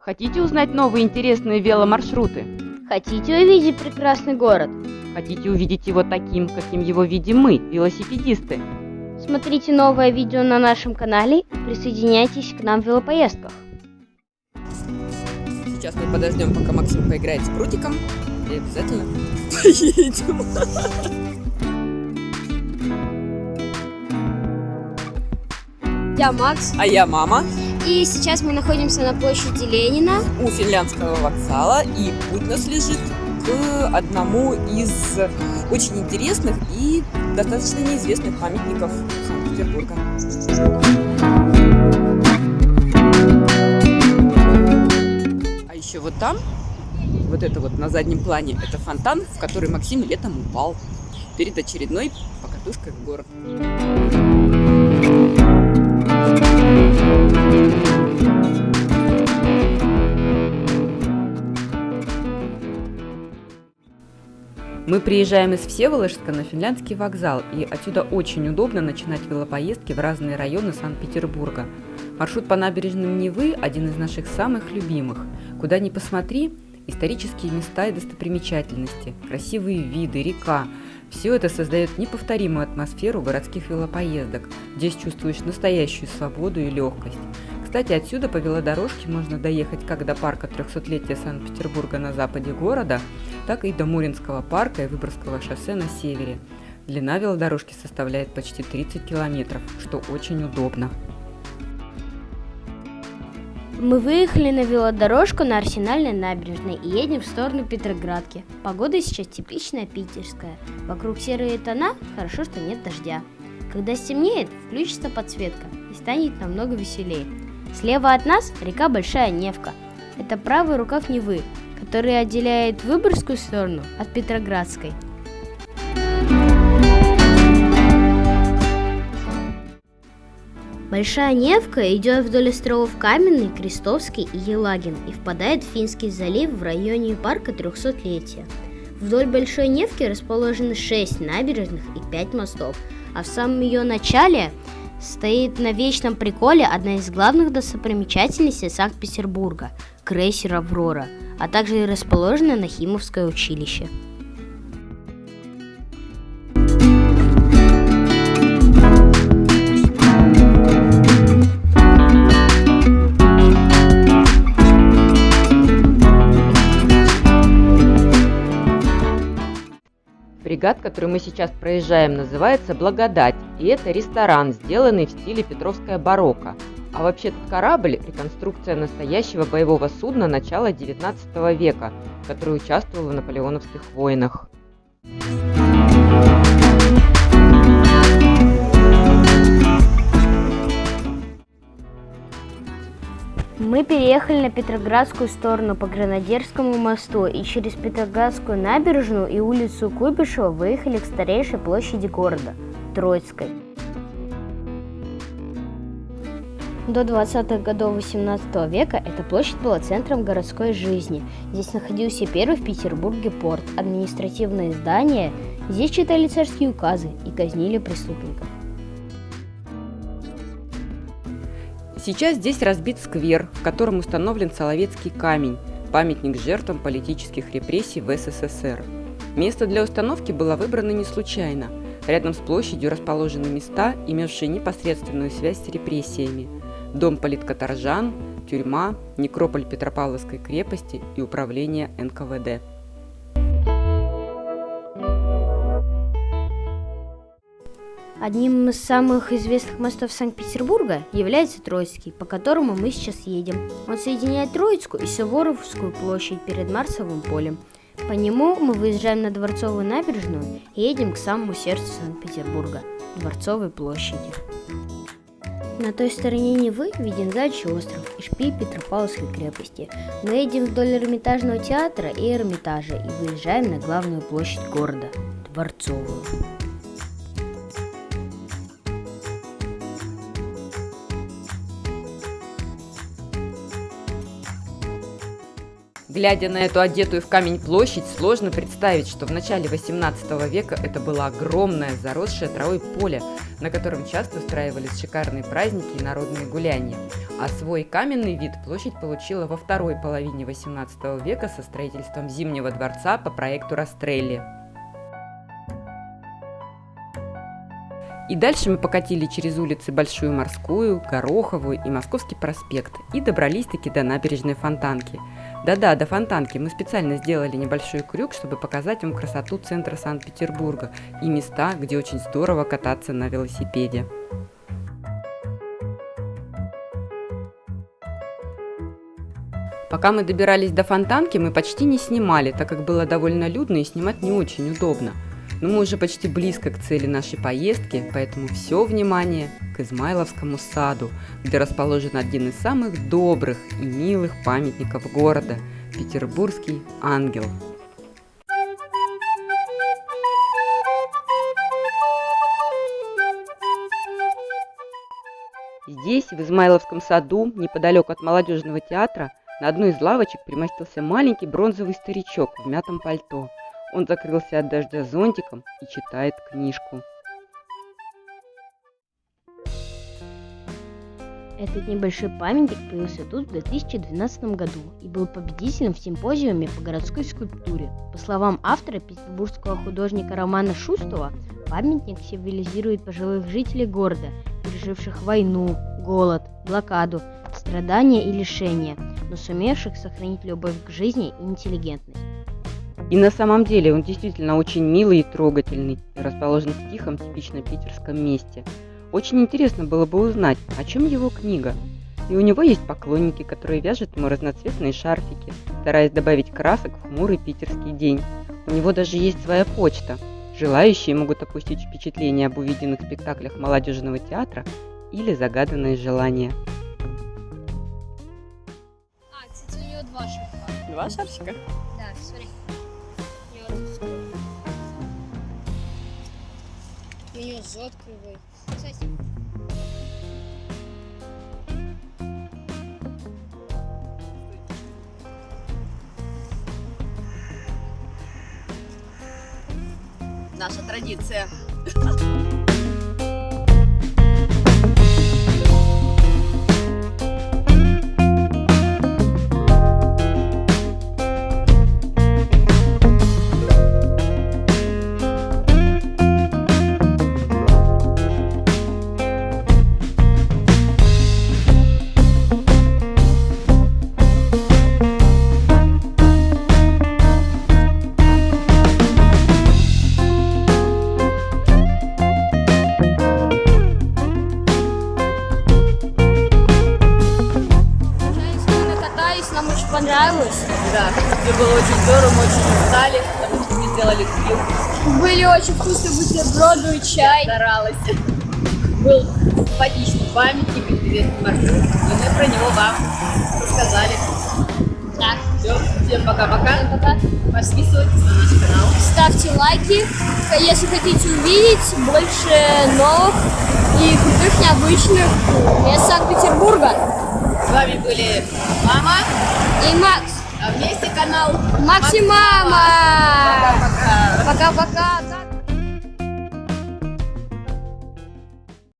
Хотите узнать новые интересные веломаршруты? Хотите увидеть прекрасный город? Хотите увидеть его таким, каким его видим мы, велосипедисты? Смотрите новое видео на нашем канале и присоединяйтесь к нам в велопоездках. Сейчас мы подождем, пока Максим поиграет с прутиком, и обязательно поедем. Я Макс, А я мама и сейчас мы находимся на площади Ленина. у финляндского вокзала, и путь нас лежит к одному из очень интересных и достаточно неизвестных памятников Санкт-Петербурга. А еще вот там, вот это вот на заднем плане, это фонтан, в который Максим летом упал перед очередной покатушкой в город. Мы приезжаем из Всеволожска на финляндский вокзал, и отсюда очень удобно начинать велопоездки в разные районы Санкт-Петербурга. Маршрут по набережным Невы – один из наших самых любимых. Куда ни посмотри – исторические места и достопримечательности, красивые виды, река. Все это создает неповторимую атмосферу городских велопоездок. Здесь чувствуешь настоящую свободу и легкость. Кстати, отсюда по велодорожке можно доехать как до парка 300-летия Санкт-Петербурга на западе города, так и до Муринского парка и Выборгского шоссе на севере. Длина велодорожки составляет почти 30 километров, что очень удобно. Мы выехали на велодорожку на Арсенальной набережной и едем в сторону Петроградки. Погода сейчас типичная питерская. Вокруг серые тона, хорошо, что нет дождя. Когда стемнеет, включится подсветка и станет намного веселее. Слева от нас река Большая Невка. Это правый рукав Невы, который отделяет Выборгскую сторону от Петроградской. Большая Невка идет вдоль островов Каменный, Крестовский и Елагин и впадает в Финский залив в районе парка 300-летия. Вдоль Большой Невки расположены 6 набережных и 5 мостов, а в самом ее начале стоит на Вечном Приколе одна из главных достопримечательностей Санкт-Петербурга – крейсер «Аврора», а также и расположенное Нахимовское училище. Фрегат, который мы сейчас проезжаем, называется «Благодать», и это ресторан, сделанный в стиле петровская барокко. А вообще этот корабль – реконструкция настоящего боевого судна начала XIX века, которое участвовало в наполеоновских войнах. Мы переехали на Петроградскую сторону по Гранадерскому мосту и через Петроградскую набережную и улицу Куйбышева выехали к старейшей площади города – Троицкой. До 20-х годов 18 века эта площадь была центром городской жизни. Здесь находился первый в Петербурге порт, административные здания, здесь читали царские указы и казнили преступников. Сейчас здесь разбит сквер, в котором установлен Соловецкий камень, памятник жертвам политических репрессий в СССР. Место для установки было выбрано не случайно. Рядом с площадью расположены места, имевшие непосредственную связь с репрессиями. Дом политкоторжан, тюрьма, некрополь Петропавловской крепости и управление НКВД. Одним из самых известных мостов Санкт-Петербурга является Троицкий, по которому мы сейчас едем. Он соединяет Троицкую и Суворовскую площадь перед Марсовым полем. По нему мы выезжаем на Дворцовую набережную и едем к самому сердцу Санкт-Петербурга – Дворцовой площади. На той стороне Невы виден Заячий остров и шпиль Петропавловской крепости. Мы едем вдоль Эрмитажного театра и Эрмитажа и выезжаем на главную площадь города – Дворцовую. Глядя на эту одетую в камень площадь, сложно представить, что в начале 18 века это было огромное, заросшее травой поле, на котором часто устраивались шикарные праздники и народные гуляния. А свой каменный вид площадь получила во второй половине 18 века со строительством Зимнего дворца по проекту Растрелли. И дальше мы покатили через улицы Большую Морскую, Гороховую и Московский проспект и добрались-таки до набережной Фонтанки. Да-да, до Фонтанки мы специально сделали небольшой крюк, чтобы показать вам красоту центра Санкт-Петербурга и места, где очень здорово кататься на велосипеде. Пока мы добирались до Фонтанки, мы почти не снимали, так как было довольно людно и снимать не очень удобно. Но мы уже почти близко к цели нашей поездки, поэтому все внимание к Измайловскому саду, где расположен один из самых добрых и милых памятников города – Петербургский ангел. Здесь, в Измайловском саду, неподалеку от молодежного театра, на одной из лавочек примостился маленький бронзовый старичок в мятом пальто. Он закрылся от дождя зонтиком и читает книжку. Этот небольшой памятник появился тут в 2012 году и был победителем в симпозиуме по городской скульптуре. По словам автора, петербургского художника Романа Шустова, памятник символизирует пожилых жителей города, переживших войну, голод, блокаду, страдания и лишения, но сумевших сохранить любовь к жизни и интеллигентность. И на самом деле он действительно очень милый и трогательный, и расположен в тихом, типично питерском месте. Очень интересно было бы узнать, о чем его книга. И у него есть поклонники, которые вяжут ему разноцветные шарфики, стараясь добавить красок в хмурый питерский день. У него даже есть своя почта. Желающие могут опустить впечатление об увиденных спектаклях молодежного театра или загаданные желания. Кстати, у него 2 шарфа. 2 шарфика? Да, смотри. У нее зод кривой. Кстати. Наша традиция. Нам очень понравилось. Да, все было очень здорово, мы очень устали, потому что мы сделали гриль. Были очень вкусные бутерброды и чай. Старалась. Был симпатичный памятник, интересный маршрут, и мы про него вам рассказали. Да. Все, всем пока-пока. Пока. Подписывайтесь на наш канал. Ставьте лайки, если хотите увидеть больше новых и крутых, необычных мест Санкт-Петербурга. С вами были Мама И Макс. а вместе канал Макс и Мама. Пока-пока. Пока-пока.